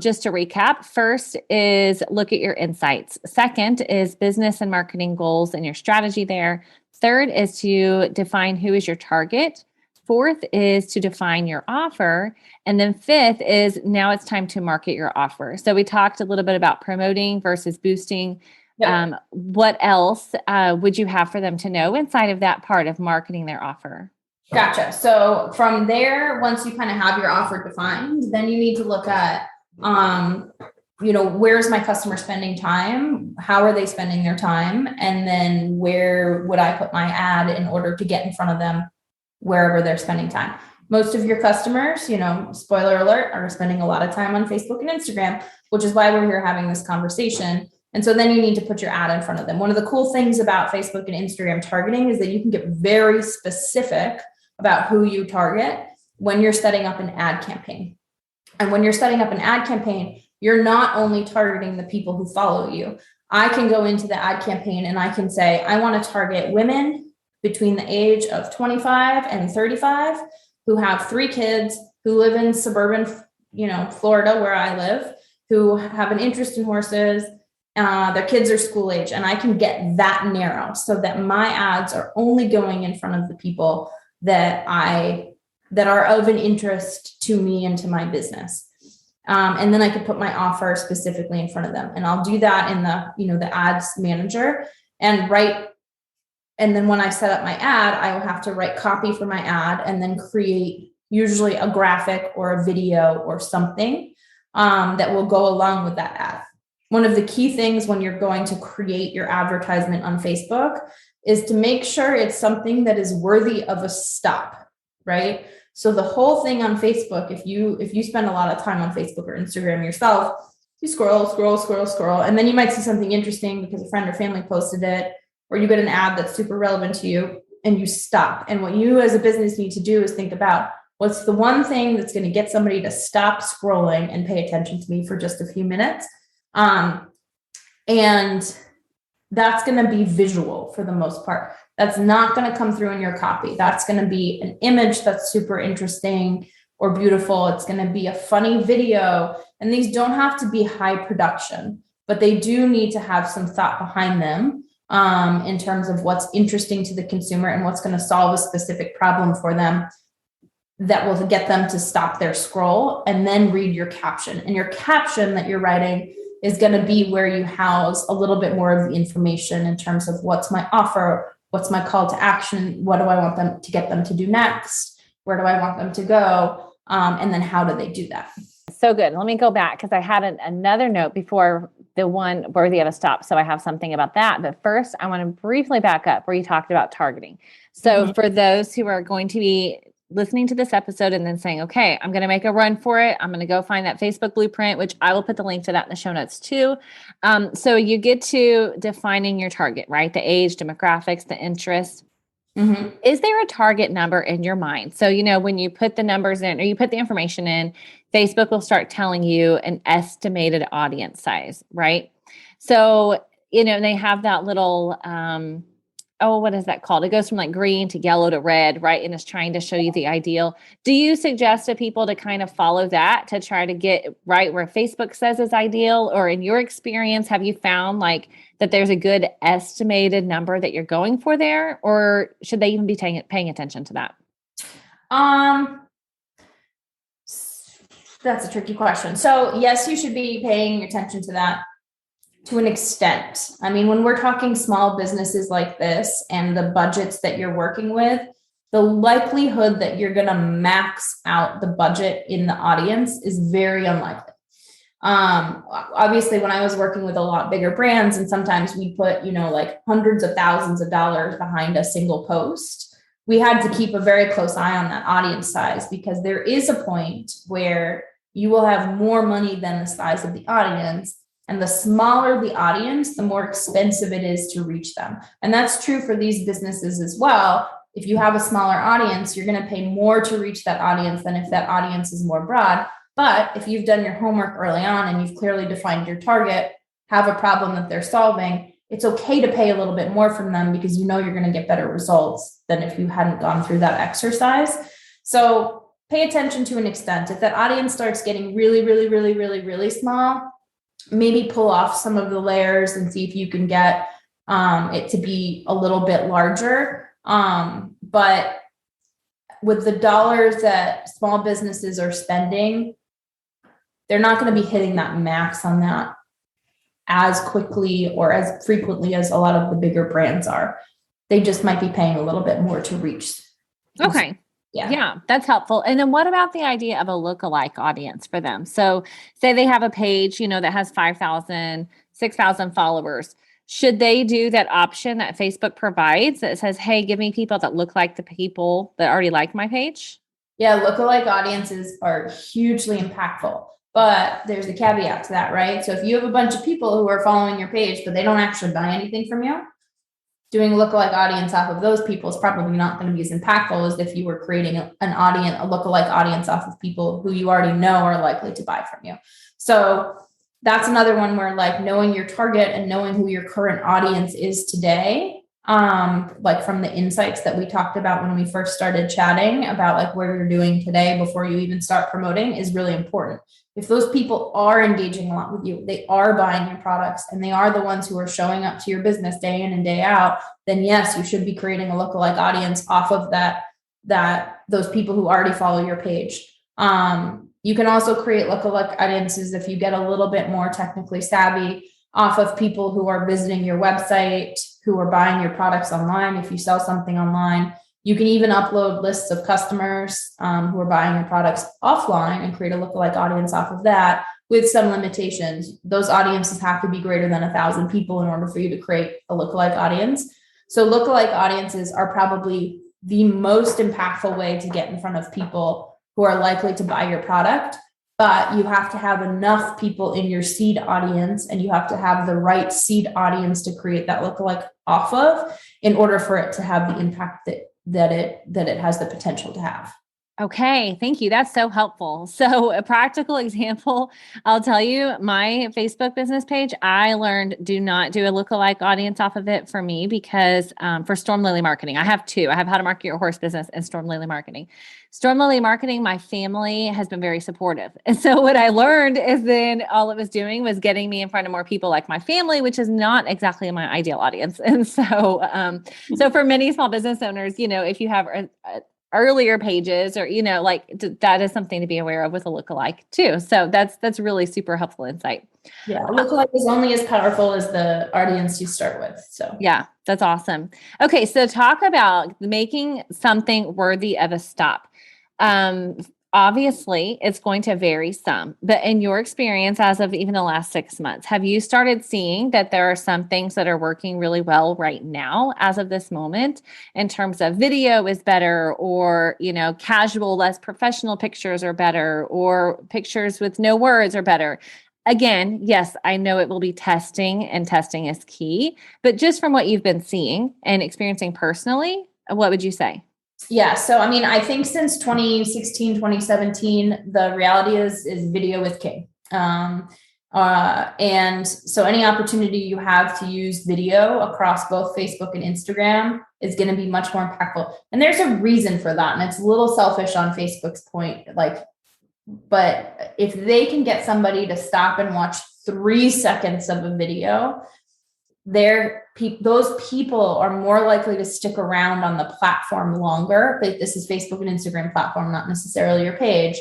just to recap, first is look at your insights. Second is business and marketing goals and your strategy there. Third is to define who is your target. Fourth is to define your offer. And then fifth is now it's time to market your offer. So we talked a little bit about promoting versus boosting. Yep. What else would you have for them to know inside of that part of marketing their offer? Gotcha. So from there, once you kind of have your offer defined, then you need to look at, where's my customer spending time? How are they spending their time? And then where would I put my ad in order to get in front of them wherever they're spending time? Most of your customers, spoiler alert, are spending a lot of time on Facebook and Instagram, which is why we're here having this conversation. And so then you need to put your ad in front of them. One of the cool things about Facebook and Instagram targeting is that you can get very specific about who you target when you're setting up an ad campaign. And when you're setting up an ad campaign, you're not only targeting the people who follow you. I can go into the ad campaign and I can say, I want to target women between the age of 25 and 35 who have 3 kids, who live in suburban, Florida, where I live, who have an interest in horses. Their kids are school age, and I can get that narrow so that my ads are only going in front of the people that are of an interest to me and to my business. And then I could put my offer specifically in front of them. And I'll do that in the ads manager and then when I set up my ad, I will have to write copy for my ad and then create usually a graphic or a video or something that will go along with that ad. One of the key things when you're going to create your advertisement on Facebook is to make sure it's something that is worthy of a stop, right? So the whole thing on Facebook, if you spend a lot of time on Facebook or Instagram yourself, you scroll, and then you might see something interesting because a friend or family posted it, or you get an ad that's super relevant to you and you stop. And what you as a business need to do is think about what's the one thing that's going to get somebody to stop scrolling and pay attention to me for just a few minutes. And that's going to be visual for the most part. That's not going to come through in your copy. That's going to be an image that's super interesting or beautiful. It's going to be a funny video. And these don't have to be high production, but they do need to have some thought behind them in terms of what's interesting to the consumer and what's going to solve a specific problem for them that will get them to stop their scroll and then read your caption. And your caption that you're writing is going to be where you house a little bit more of the information in terms of what's my offer, what's my call to action, what do I want them to get them to do next, where do I want them to go, and then how do they do that? So good. Let me go back because I had another note before the one worthy of a stop. So I have something about that. But first, I want to briefly back up where you talked about targeting. So for those who are going to be listening to this episode and then saying, okay, I'm going to make a run for it. I'm going to go find that Facebook blueprint, which I will put the link to that in the show notes too. So you get to defining your target, right? The age, demographics, the interests. Mm-hmm. Is there a target number in your mind? So, when you put the numbers in or you put the information in, Facebook will start telling you an estimated audience size, right? So, they have that little, what is that called? It goes from like green to yellow to red, right? And it's trying to show you the ideal. Do you suggest to people to kind of follow that to try to get right where Facebook says is ideal? Or in your experience, have you found like that there's a good estimated number that you're going for there? Or should they even be paying attention to that? That's a tricky question. So yes, you should be paying attention to that. To an extent. I mean, when we're talking small businesses like this and the budgets that you're working with, the likelihood that you're going to max out the budget in the audience is very unlikely. Obviously, when I was working with a lot bigger brands, and sometimes we put, like hundreds of thousands of dollars behind a single post, we had to keep a very close eye on that audience size, because there is a point where you will have more money than the size of the audience. And the smaller the audience, the more expensive it is to reach them. And that's true for these businesses as well. If you have a smaller audience, you're going to pay more to reach that audience than if that audience is more broad. But if you've done your homework early on and you've clearly defined your target, have a problem that they're solving, it's okay to pay a little bit more from them, because you're going to get better results than if you hadn't gone through that exercise. So pay attention to an extent. If that audience starts getting really, really, really, really, really small, maybe pull off some of the layers and see if you can get it to be a little bit larger. But with the dollars that small businesses are spending, they're not going to be hitting that max on that as quickly or as frequently as a lot of the bigger brands are. They just might be paying a little bit more to reach. Okay. Yeah, that's helpful. And then what about the idea of a lookalike audience for them? So say they have a page, that has 5,000, 6,000 followers. Should they do that option that Facebook provides that says, hey, give me people that look like the people that already like my page? Yeah, lookalike audiences are hugely impactful, but there's a caveat to that, right? So if you have a bunch of people who are following your page, but they don't actually buy anything from you, doing a lookalike audience off of those people is probably not going to be as impactful as if you were creating a lookalike audience off of people who you already know are likely to buy from you. So that's another one where like knowing your target and knowing who your current audience is today, like from the insights that we talked about when we first started chatting about like where you're doing today before you even start promoting, is really important. If those people are engaging a lot with you, they are buying your products, and they are the ones who are showing up to your business day in and day out, then yes, you should be creating a lookalike audience off of those people who already follow your page. You can also create lookalike audiences if you get a little bit more technically savvy off of people who are visiting your website, who are buying your products online. If you sell something online, you can even upload lists of customers who are buying your products offline and create a lookalike audience off of that, with some limitations. Those audiences have to be greater than 1,000 people in order for you to create a lookalike audience. So lookalike audiences are probably the most impactful way to get in front of people who are likely to buy your product. But you have to have enough people in your seed audience, and you have to have the right seed audience to create that lookalike off of in order for it to have the impact that it has the potential to have. Okay, thank you. That's so helpful. So a practical example, I'll tell you, my Facebook business page, I learned do not do a lookalike audience off of it for me, because for Storm Lily Marketing, I have two. I have How to Market Your Horse Business and Storm Lily Marketing. Storm Lily Marketing, my family has been very supportive. And so what I learned is then all it was doing was getting me in front of more people like my family, which is not exactly my ideal audience. And so, so for many small business owners, if you have earlier pages or, that is something to be aware of with a lookalike too. So that's really super helpful insight. Yeah. A lookalike is only as powerful as the audience you start with. So yeah, that's awesome. Okay. So talk about making something worthy of a stop. obviously it's going to vary some, but in your experience, as of even the last 6 months, have you started seeing that there are some things that are working really well right now as of this moment in terms of video is better, or, casual, less professional pictures are better, or pictures with no words are better? Again, yes, I know it will be testing, and testing is key, but just from what you've been seeing and experiencing personally, what would you say? Yeah. So, I mean, I think since 2016, 2017, the reality is video is king. And so any opportunity you have to use video across both Facebook and Instagram is going to be much more impactful. And there's a reason for that. And it's a little selfish on Facebook's point, but if they can get somebody to stop and watch 3 seconds of a video, those people are more likely to stick around on the platform longer. This is Facebook and Instagram platform, not necessarily your page,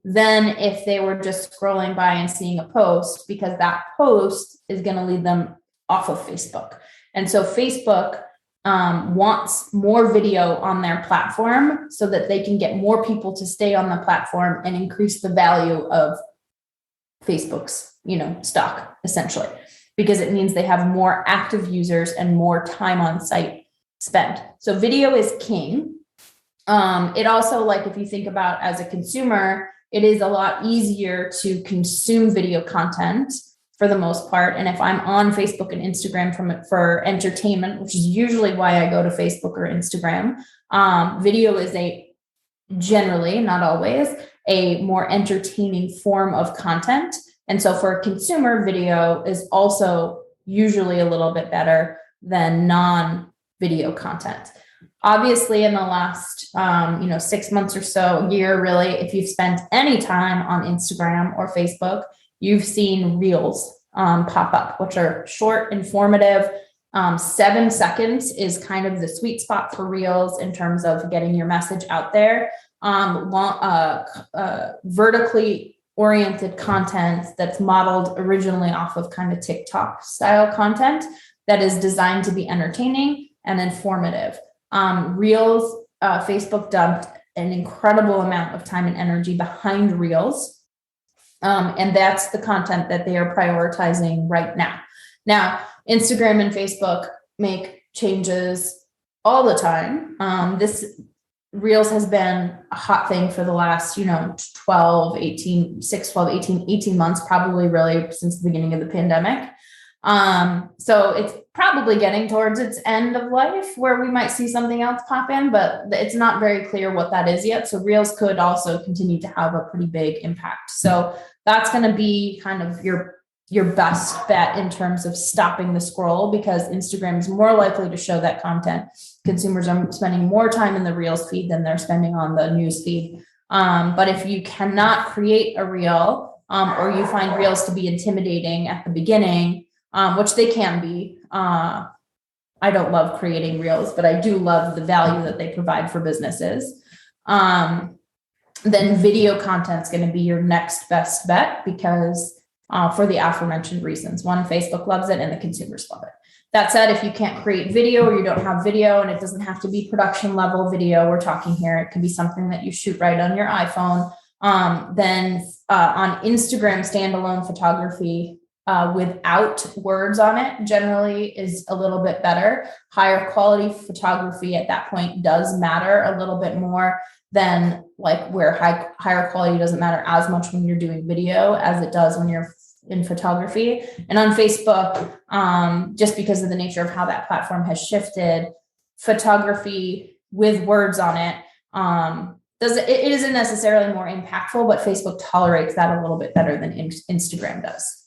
than if they were just scrolling by and seeing a post, because that post is going to lead them off of Facebook. And so Facebook wants more video on their platform so that they can get more people to stay on the platform and increase the value of Facebook's, stock, essentially, because it means they have more active users and more time on site spent. So video is king. It also, if you think about as a consumer, it is a lot easier to consume video content for the most part. And if I'm on Facebook and Instagram for entertainment, which is usually why I go to Facebook or Instagram, video is generally, not always, a more entertaining form of content. And so for a consumer, video is also usually a little bit better than non-video content. Obviously, in the last 6 months or so, year really, if you've spent any time on Instagram or Facebook, you've seen Reels pop up, which are short, informative. 7 seconds is kind of the sweet spot for Reels in terms of getting your message out there. Vertically oriented content that's modeled originally off of kind of TikTok style content that is designed to be entertaining and informative. Reels, Facebook dumped an incredible amount of time and energy behind Reels. And that's the content that they are prioritizing right now. Now, Instagram and Facebook make changes all the time. Reels has been a hot thing for the last, 18 months, probably really since the beginning of the pandemic. So it's probably getting towards its end of life where we might see something else pop in, but it's not very clear what that is yet. So Reels could also continue to have a pretty big impact. So that's going to be kind of your best bet in terms of stopping the scroll, because Instagram is more likely to show that content. Consumers are spending more time in the Reels feed than they're spending on the news feed. But if you cannot create a Reel, or you find Reels to be intimidating at the beginning, which they can be, I don't love creating Reels, but I do love the value that they provide for businesses. Then video content is going to be your next best bet, because for the aforementioned reasons. One, Facebook loves it and the consumers love it. That said, if you can't create video or you don't have video, and it doesn't have to be production level video, we're talking here, it can be something that you shoot right on your iPhone. Then on Instagram, standalone photography without words on it generally is a little bit better. Higher quality photography at that point does matter a little bit more than where higher quality doesn't matter as much when you're doing video as it does when you're in photography. And on Facebook, just because of the nature of how that platform has shifted, photography with words on it, it isn't necessarily more impactful, but Facebook tolerates that a little bit better than Instagram does.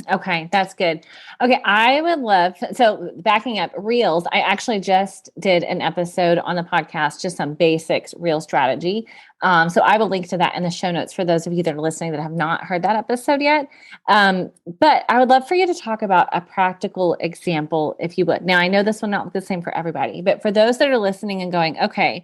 Okay, that's good. Okay, I would love, so backing up Reels, I actually just did an episode on the podcast, just some basics Reel strategy. So I will link to that in the show notes for those of you that are listening that have not heard that episode yet. But I would love for you to talk about a practical example, if you would. Now, I know this will not look the same for everybody, but for those that are listening and going, okay,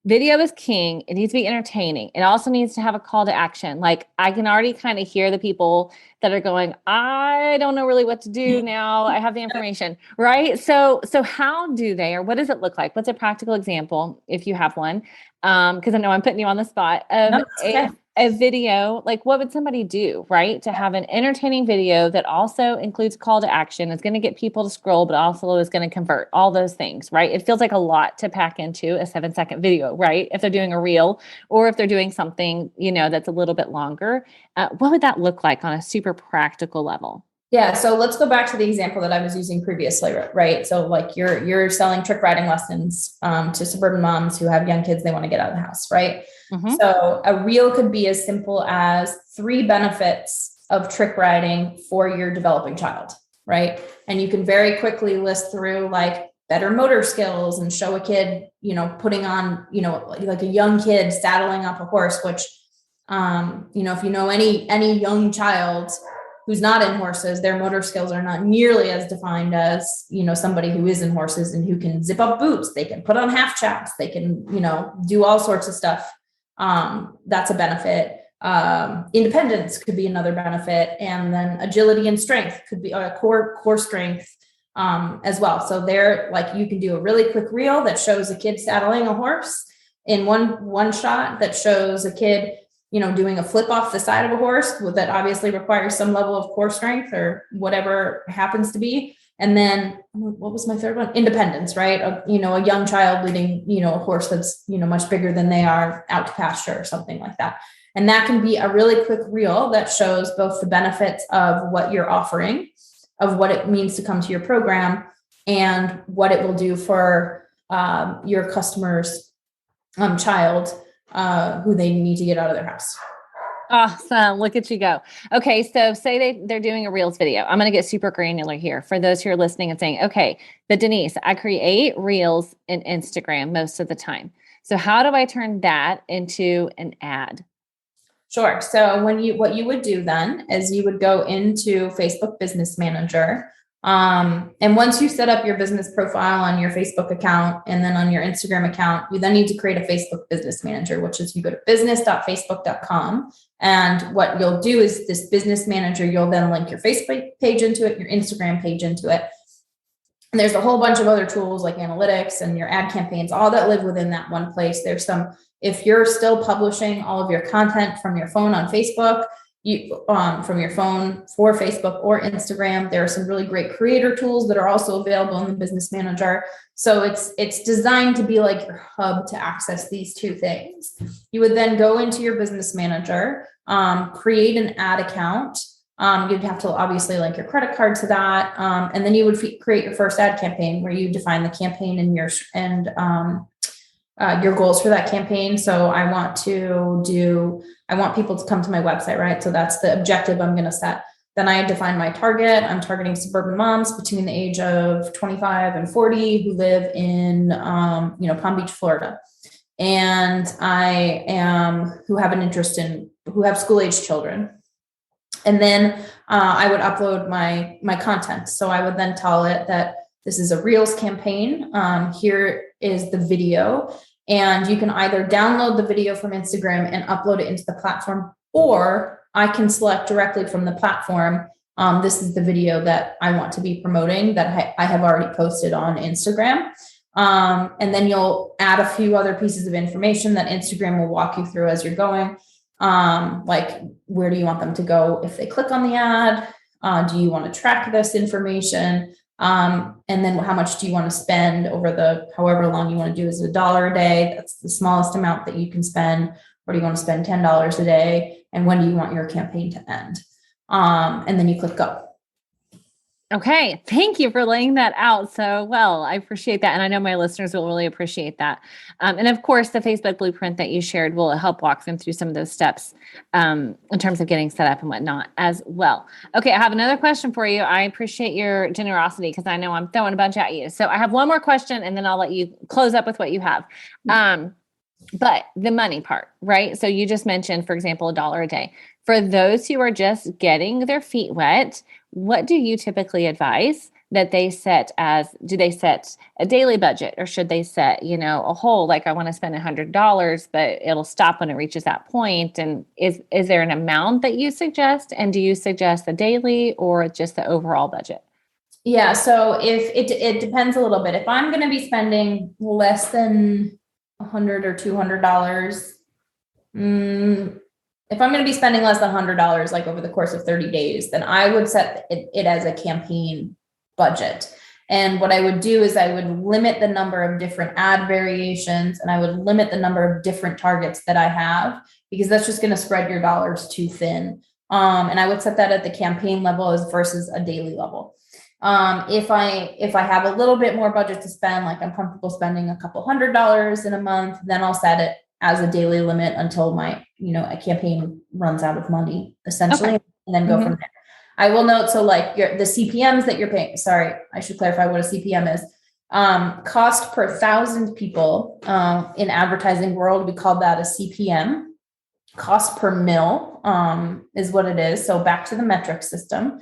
Video is king. It needs to be entertaining. It also needs to have a call to action. Like I can already kind of hear the people that are going, I don't know really what to do now. I have the information, right? So how do they, or what does it look like? What's a practical example if you have one? Because I know I'm putting you on the spot of No, okay. a video, like what would somebody do, right? To have an entertaining video that also includes call to action. It's going to get people to scroll, but also is going to convert, all those things, right? It feels like a lot to pack into a 7-second video, right? If they're doing a reel or if they're doing something, that's a little bit longer, what would that look like on a super practical level? Yeah, so let's go back to the example that I was using previously, right? So like you're selling trick riding lessons to suburban moms who have young kids they want to get out of the house, right? Mm-hmm. So a reel could be as simple as 3 benefits of trick riding for your developing child, right? And you can very quickly list through like better motor skills and show a kid, putting on, like a young kid saddling up a horse, which, if you know any young child who's not in horses, their motor skills are not nearly as defined as, somebody who is in horses and who can zip up boots. They can put on half chaps. They can, do all sorts of stuff. That's a benefit. Independence could be another benefit. And then agility and strength could be a core strength, as well. So there, like you can do a really quick reel that shows a kid saddling a horse in one shot, that shows a kid doing a flip off the side of a horse that obviously requires some level of core strength or whatever happens to be. And then what was my third one? Independence, right? A young child leading, a horse that's, much bigger than they are out to pasture or something like that. And that can be a really quick reel that shows both the benefits of what you're offering, of what it means to come to your program, and what it will do for your customer's child, who they need to get out of their house. Awesome. Look at you go. Okay. So say they're doing a Reels video. I'm going to get super granular here for those who are listening and saying, okay, but Denise, I create Reels in Instagram most of the time. So how do I turn that into an ad? Sure. So what you would do then is you would go into Facebook Business Manager. And once you set up your business profile on your Facebook account and then on your Instagram account, you then need to create a Facebook Business Manager, which is you go to business.facebook.com. And what you'll do is this business manager, you'll then link your Facebook page into it, your Instagram page into it. And there's a whole bunch of other tools like analytics and your ad campaigns, all that live within that one place. There's if you're still publishing all of your content from your phone on Facebook, from your phone for Facebook or Instagram, there are some really great creator tools that are also available in the Business Manager. So it's designed to be like your hub to access these 2 things. You would then go into your Business Manager, create an ad account. You'd have to obviously link your credit card to that. And then you would create your first ad campaign where you define the campaign and your goals for that campaign. So I want people to come to my website, right? So that's the objective I'm going to set. Then I define my target. I'm targeting suburban moms between the age of 25 and 40 who live in, Palm Beach, Florida. And who have school-age children. And then I would upload my content. So I would then tell it that this is a Reels campaign. Here is the video. And you can either download the video from Instagram and upload it into the platform, or I can select directly from the platform. This is the video that I want to be promoting that I have already posted on Instagram. And then you'll add a few other pieces of information that Instagram will walk you through as you're going. Like where do you want them to go if they click on the ad? Do you want to track this information? And then how much do you want to spend over however long you want to do? Is it $1 a day? That's the smallest amount that you can spend. Or do you want to spend $10 a day? And when do you want your campaign to end? And then you click go. Okay. Thank you for laying that out so well. I appreciate that. And I know my listeners will really appreciate that. And of course, the Facebook blueprint that you shared will help walk them through some of those steps in terms of getting set up and whatnot as well. Okay. I have another question for you. I appreciate your generosity because I know I'm throwing a bunch at you. So I have one more question and then I'll let you close up with what you have. But the money part, right? So you just mentioned, for example, $1 a day. For those who are just getting their feet wet, what do you typically advise that they set do they set a daily budget, or should they set, a whole, like I want to spend $100, but it'll stop when it reaches that point? And is there an amount that you suggest? And do you suggest the daily or just the overall budget? Yeah. So if it depends a little bit. If I'm going to be spending less than $100 or $200, if I'm going to be spending less than $100, like over the course of 30 days, then I would set it as a campaign budget. And what I would do is I would limit the number of different ad variations, and I would limit the number of different targets that I have, because that's just going to spread your dollars too thin. And I would set that at the campaign level as versus a daily level. If I have a little bit more budget to spend, like I'm comfortable spending a couple $100 in a month, then I'll set it as a daily limit until my, a campaign runs out of money, essentially, and then go from there. I will note, so like the CPMs that you're paying, sorry, I should clarify what a CPM is. Cost per 1,000 people, in advertising world, we call that a CPM. Cost per mil, is what it is. So back to the metric system,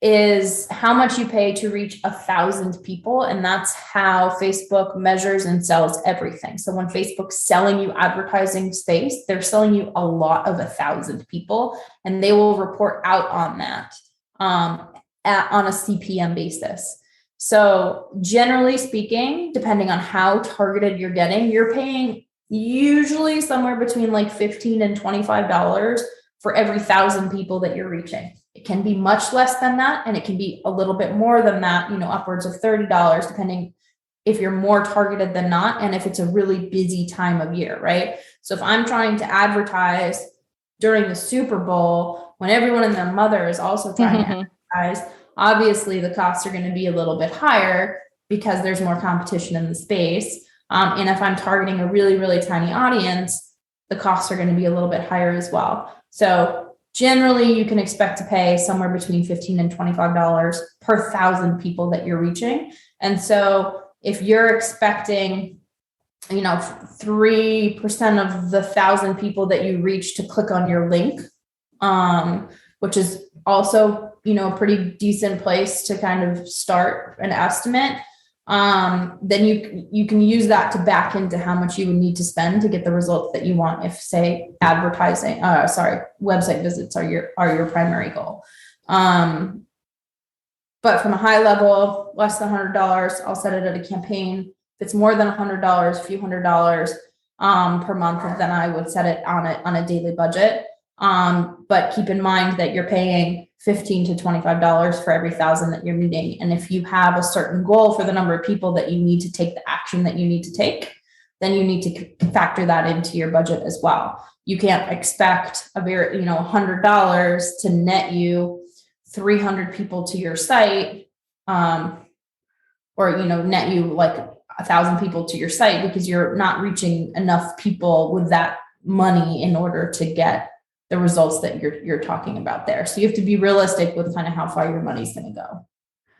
is how much you pay to reach 1,000 people. And that's how Facebook measures and sells everything. So when Facebook's selling you advertising space, they're selling you a lot of 1,000 people, and they will report out on that, on a CPM basis. So generally speaking, depending on how targeted you're getting, you're paying usually somewhere between like $15 and $25 for every 1,000 people that you're reaching. It can be much less than that, and it can be a little bit more than that, upwards of $30, depending if you're more targeted than not, and if it's a really busy time of year, right? So if I'm trying to advertise during the Super Bowl, when everyone and their mother is also trying to advertise, obviously the costs are going to be a little bit higher because there's more competition in the space. And if I'm targeting a really, really tiny audience, the costs are going to be a little bit higher as well. So generally, you can expect to pay somewhere between $15 and $25 per 1,000 people that you're reaching. And so if you're expecting, 3% of the 1,000 people that you reach to click on your link, which is also, a pretty decent place to kind of start an estimate, then you can use that to back into how much you would need to spend to get the results that you want. If, say, website visits are your primary goal. But from a high level, less than $100, I'll set it at a campaign. If it's more than $100, a few $100 per month, then I would set it on a daily budget. But keep in mind that you're paying $15 to $25 for every 1,000 that you're meeting. And if you have a certain goal for the number of people that you need to take the action that you need to take, then you need to factor that into your budget as well. You can't expect $100 to net you 300 people to your site, or, net you like 1,000 people to your site, because you're not reaching enough people with that money in order to get the results that you're talking about there. So you have to be realistic with kind of how far your money's going to go.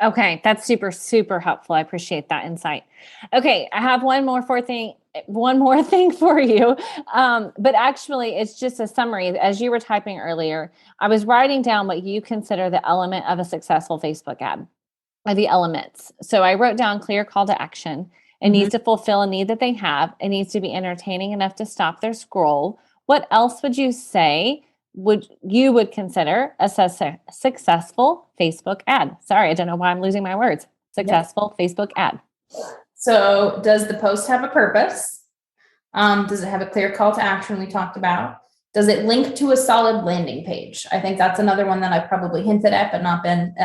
Okay. That's super, super helpful. I appreciate that insight. Okay. I have one more thing for you. But actually it's just a summary. As you were typing earlier, I was writing down what you consider the element of a successful Facebook ad, or the elements. So I wrote down clear call to action. It needs to fulfill a need that they have. It needs to be entertaining enough to stop their scroll. What else would you say would consider a successful Facebook ad? Sorry, I don't know why I'm losing my words. Successful Facebook ad. So does the post have a purpose? Does it have a clear call to action we talked about? Does it link to a solid landing page? I think that's another one that I've probably hinted at, but not been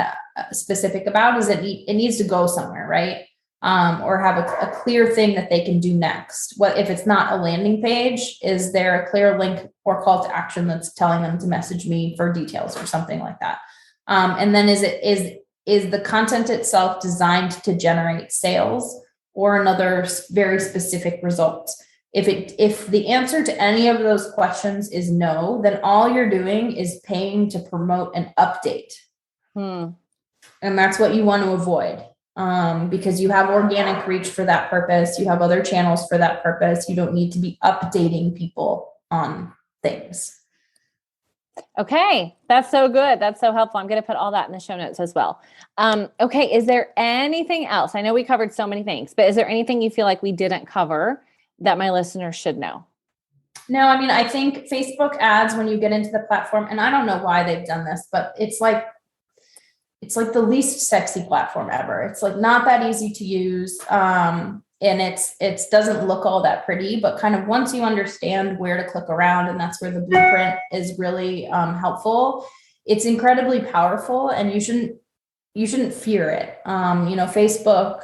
specific about, is it needs to go somewhere, right? Or have a clear thing that they can do next. What if it's not a landing page? Is there a clear link or call to action that's telling them to message me for details or something like that? And then is the content itself designed to generate sales or another very specific result? If the answer to any of those questions is no, then all you're doing is paying to promote an update. And that's what you want to avoid. Because you have organic reach for that purpose. You have other channels for that purpose. You don't need to be updating people on things. Okay. That's so good. That's so helpful. I'm going to put all that in the show notes as well. Okay. Is there anything else? I know we covered so many things, but is there anything you feel like we didn't cover that my listeners should know? No, I mean, I think Facebook ads, when you get into the platform, and I don't know why they've done this, but it's like the least sexy platform ever. It's like not that easy to use. And it doesn't look all that pretty, but kind of once you understand where to click around, and that's where the blueprint is really helpful. It's incredibly powerful, and you shouldn't fear it. Facebook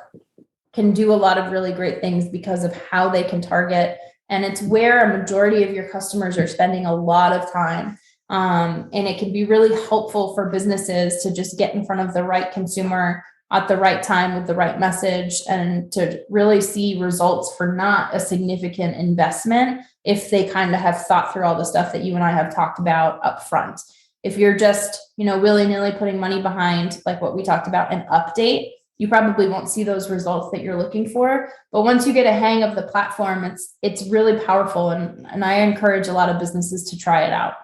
can do a lot of really great things because of how they can target, and it's where a majority of your customers are spending a lot of time. And it can be really helpful for businesses to just get in front of the right consumer at the right time with the right message, and to really see results for not a significant investment if they kind of have thought through all the stuff that you and I have talked about up front. If you're just, willy-nilly putting money behind, like what we talked about, an update, you probably won't see those results that you're looking for. But once you get a hang of the platform, it's really powerful. And I encourage a lot of businesses to try it out.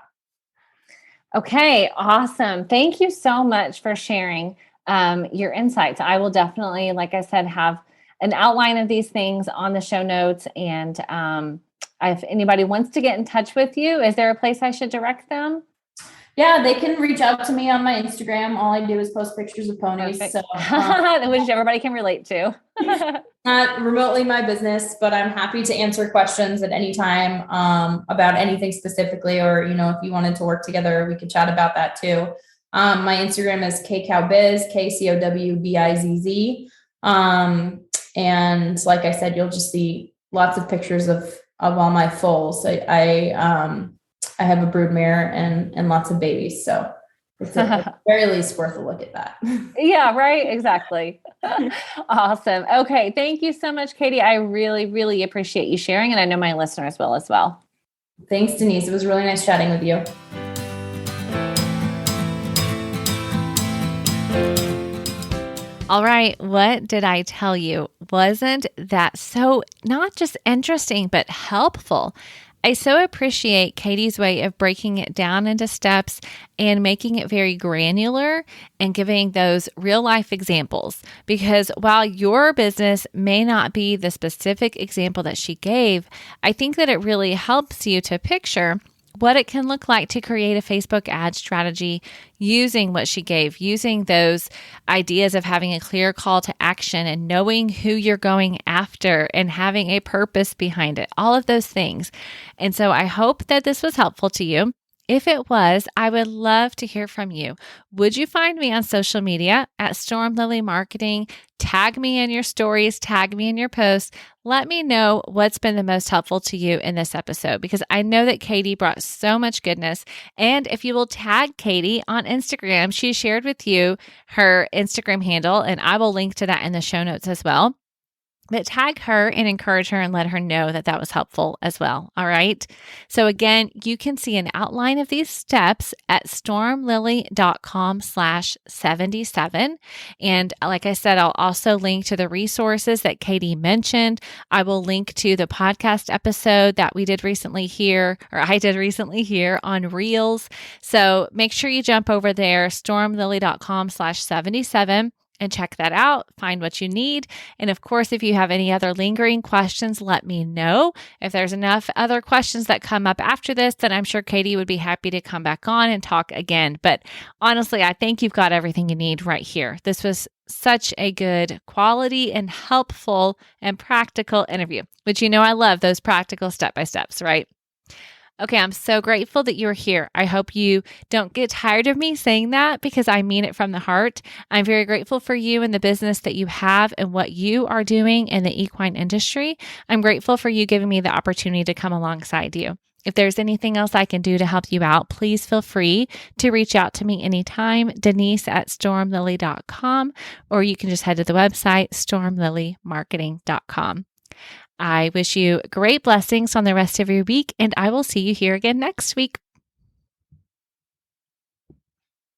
Okay, awesome. Thank you so much for sharing your insights. I will definitely, like I said, have an outline of these things on the show notes. And if anybody wants to get in touch with you, is there a place I should direct them? Yeah, they can reach out to me on my Instagram. All I do is post pictures of ponies. Perfect. So, which everybody can relate to. Not remotely my business, but I'm happy to answer questions at any time about anything specifically, or, if you wanted to work together, we could chat about that too. My Instagram is KCowBiz, KCOWBIZZ. And like I said, you'll just see lots of pictures of all my foals. I have a broodmare and lots of babies. So it's at the very least worth a look at that. Yeah, right. Exactly. Awesome. Okay. Thank you so much, Katie. I really, really appreciate you sharing. And I know my listeners will as well. Thanks, Denise. It was really nice chatting with you. All right. What did I tell you? Wasn't that so not just interesting, but helpful? I so appreciate Katie's way of breaking it down into steps and making it very granular and giving those real life examples. Because while your business may not be the specific example that she gave, I think that it really helps you to picture what it can look like to create a Facebook ad strategy using what she gave, using those ideas of having a clear call to action and knowing who you're going after and having a purpose behind it, all of those things. And so I hope that this was helpful to you. If it was, I would love to hear from you. Would you find me on social media at Storm Lily Marketing? Tag me in your stories, tag me in your posts. Let me know what's been the most helpful to you in this episode, because I know that Katie brought so much goodness. And if you will tag Katie on Instagram, she shared with you her Instagram handle, and I will link to that in the show notes as well. But tag her and encourage her and let her know that that was helpful as well. All right. So again, you can see an outline of these steps at stormlily.com/77. And like I said, I'll also link to the resources that Katie mentioned. I will link to the podcast episode that we did recently here, or I did recently here on Reels. So make sure you jump over there, stormlily.com/77. and check that out, find what you need. And of course, if you have any other lingering questions, let me know. If there's enough other questions that come up after this, then I'm sure Katie would be happy to come back on and talk again. But honestly, I think you've got everything you need right here. This was such a good quality and helpful and practical interview, which I love those practical step-by-steps, right? Okay, I'm so grateful that you're here. I hope you don't get tired of me saying that, because I mean it from the heart. I'm very grateful for you and the business that you have and what you are doing in the equine industry. I'm grateful for you giving me the opportunity to come alongside you. If there's anything else I can do to help you out, please feel free to reach out to me anytime, Denise@stormlily.com, or you can just head to the website, stormlilymarketing.com. I wish you great blessings on the rest of your week, and I will see you here again next week.